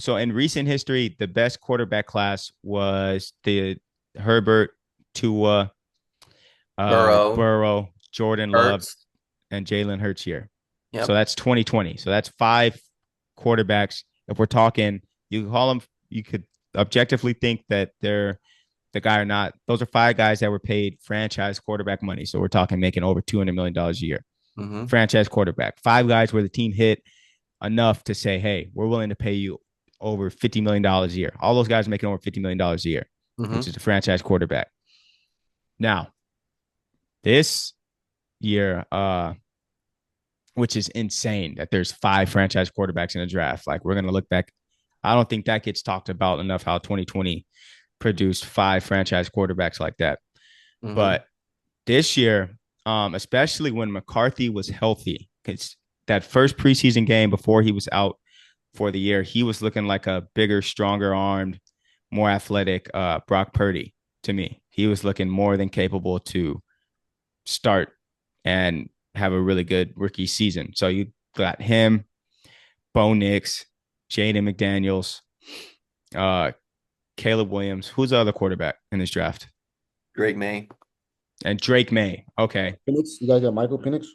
So in recent history, the best quarterback class was the Herbert, Tua, Burrow, Burrow, Jordan Love, Hurts. and Jalen Hurts here. So Yep. that's 2020. So that's five quarterbacks. If we're talking, you could call them, you could objectively think that they're the guy or not. Those are five guys that were paid franchise quarterback money. So we're talking making over $200 million a year. Mm-hmm. Franchise quarterback. Five guys where the team hit enough to say, hey, we're willing to pay you over $50 million a year. All those guys are making over $50 million a year, which Mm-hmm. is a franchise quarterback. Now, this year, which is insane that there's five franchise quarterbacks in the draft. Like we're gonna look back. I don't think that gets talked about enough how 2020 produced five franchise quarterbacks like that. Mm-hmm. But this year, especially when McCarthy was healthy, because that first preseason game before he was out for the year, he was looking like a bigger, stronger armed, more athletic Brock Purdy to me. He was looking more than capable to start and have a really good rookie season. So you got him, Bo Nix, Jaden Daniels, uh, Caleb Williams. Who's the other quarterback in this draft? Drake May. And Drake May. Okay. Penix, you guys got Michael Penix?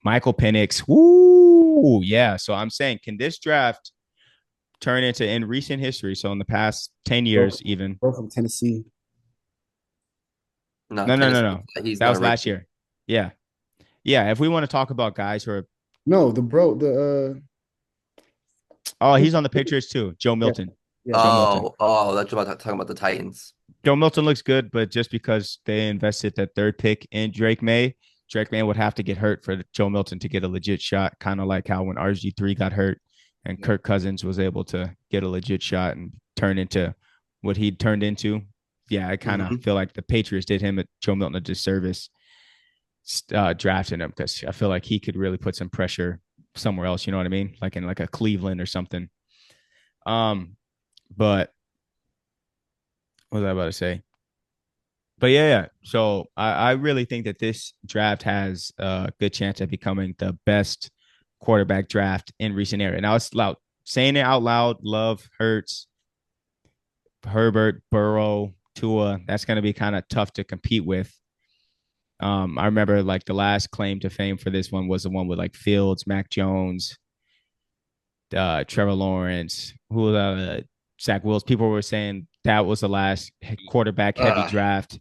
Michael Penix. Woo. Yeah. So I'm saying, can this draft turn into in recent history? So in the past 10 Bro, years, even. bro from Tennessee. No, No, no, no, Tennessee. no. He's That not a was last rookie. year. Yeah. Yeah. If we want to talk about guys who are, No, the bro, the oh, he's on the Patriots too. Joe yeah, Milton. yeah. Joe Milton. That's about talking about the Titans. Joe Milton looks good, but just because they invested that third pick in Drake May would have to get hurt for Joe Milton to get a legit shot, kind of like how when RG3 got hurt and Yeah. Kirk Cousins was able to get a legit shot and turn into what he turned into. Yeah, I kind of Mm-hmm. feel like the Patriots did him, Joe Milton, a disservice drafting him because I feel like he could really put some pressure somewhere else. You know what I mean? Like in like a Cleveland or something. Um, but what was I about to say? But yeah. So I really think that this draft has a good chance at becoming the best quarterback draft in recent era. Now it's loud saying it out loud. Love Hurts, Herbert, Burrow, Tua. That's going to be kind of tough to compete with. I remember like the last claim to fame for this one was the one with like Fields, Mac Jones, Trevor Lawrence, who Zach Wills. People were saying that was the last quarterback heavy Uh, draft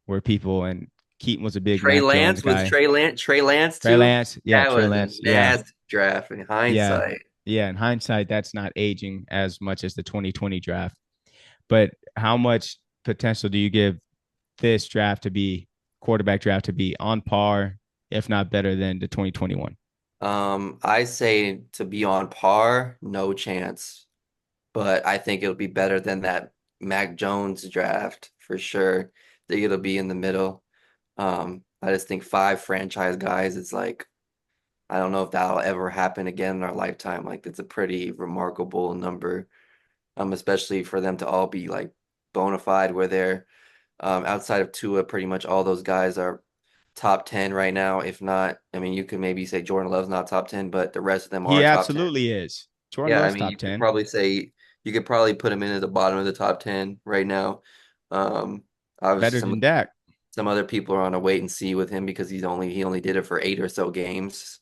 where people and Keaton was a big Trey Mac Jones Lance was guy. Trey Lance Trey too. Lance, yeah, That Trey was a Lance, yeah, nasty draft in yeah, hindsight. yeah. In hindsight, that's not aging as much as the 2020 draft. But how much potential do you give this draft to be quarterback draft to be on par, if not better than the 2021? I say to be on par, no chance. But I think it'll be better than that Mac Jones draft for sure. I think it'll be in the middle. I just think five franchise guys, it's like I don't know if that'll ever happen again in our lifetime. Like it's a pretty remarkable number, especially for them to all be like bona fide where they're outside of Tua, pretty much all those guys are top 10 right now. If not, I mean, you could maybe say Jordan Love's not top 10, but the rest of them He are top 10. absolutely is. Jordan Yeah, I Love's mean, top you could 10. probably say you could probably put him in at the bottom of the top 10 right now. Um, obviously Better than Dak. some other people are on a wait and see with him because he only did it for eight or so games.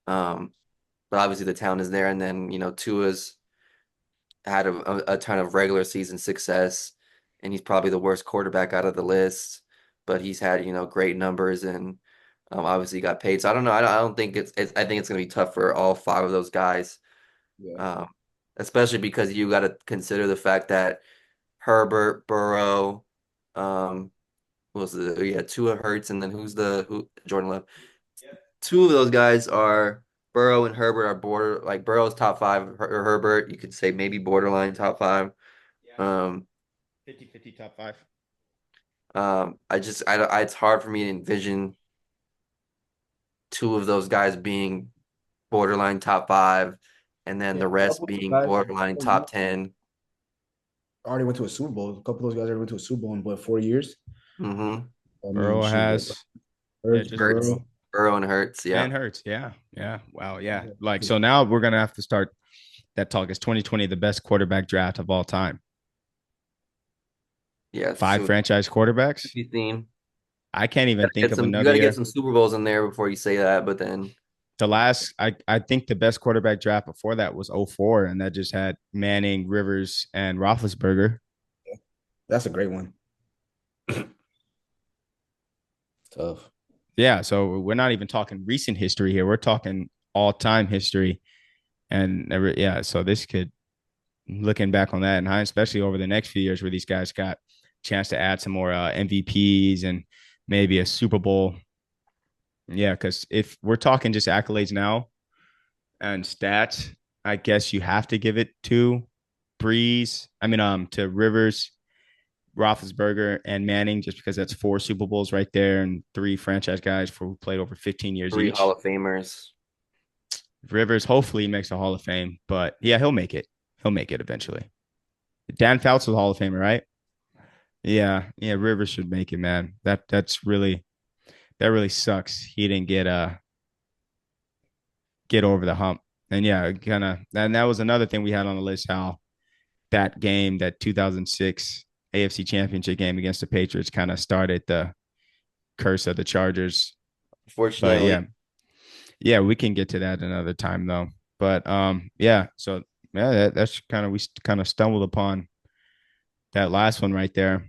Um, but obviously the talent is there, and then Tua's had a ton of regular season success, and he's probably the worst quarterback out of the list, but he's had great numbers and obviously got paid. So I don't know. I don't think I think it's going to be tough for all five of those guys, Yeah. um, especially because you got to consider the fact that Herbert, Burrow, um, who was the yeah Tua Hurts, and then who Jordan Love. Two of those guys are Burrow and Herbert are border like Burrow's top five or Herbert, you could say maybe borderline top five. Yeah, Um, 50-50 top five. it's hard for me to envision two of those guys being borderline top five, and then Yeah, the a rest couple of being those guys borderline top 10. already went to a Super Bowl. A couple of those guys already went to a Super Bowl in what 4 years? Mm-hmm. I mean, Burrow shoot, like has, yeah, Hurts, just Hurts, Burrow. Burrow Burrow and Hurts, yeah. and Hurts. Yeah, yeah. Wow, yeah. Yeah. Like, so now we're going to have to start. that talk. Is 2020 the best quarterback draft of all time? Yeah, Five so franchise quarterbacks. be seen. I can't even think of You another got to get year. some Super Bowls in there before you say that. But then I think the best quarterback draft before that was '04, and that just had Manning, Rivers, and Roethlisberger. That's a great one. Tough. Yeah, so we're not even talking recent history here. We're talking all time history. And yeah, so this could, looking back on that and especially over the next few years where these guys got a chance to add some more MVPs and maybe a Super Bowl. Yeah, because if we're talking just accolades now and stats, I guess you have to give it to to Rivers, Roethlisberger, and Manning, just because that's 4 Super Bowls right there and 3 franchise guys for who played over 15 years 3 Hall each. of Famers. Rivers hopefully makes a Hall of Fame, but yeah, he'll make it. He'll make it eventually. Dan Fouts was a Hall of Famer, right? Yeah, yeah. Rivers should make it, man. That really sucks. He didn't get over the hump. And yeah, kind of. And that was another thing we had on the list. How that game, that 2006 AFC Championship game against the Patriots, kind of started the curse of the Chargers. But Fortunately, yeah, yeah, we can get to that another time though. But yeah. So yeah, that's kind of we kind of stumbled upon that last one right there.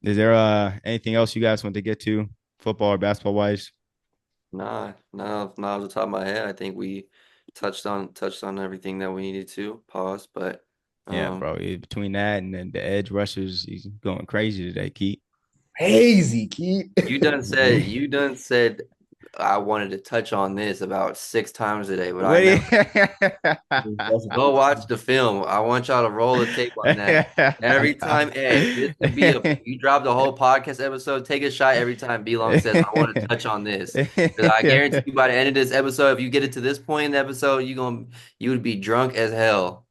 Is there anything else you guys want to get to, football or basketball wise? not off the top of my head. I think we touched on everything that we needed to. Pause, but Yeah, um, bro. Between that and then the edge rushers, he's going crazy today, Keat. Hazy, Keat. you done said I wanted to touch on this about 6 times today, but I What? never. Go watch the film. I want y'all to roll the tape on that. Every time, hey, this could be a you drop the whole podcast episode, take a shot every time B Long says, I want to touch on this. Because I guarantee you by the end of this episode, if you get it to this point in the episode, you would be drunk as hell.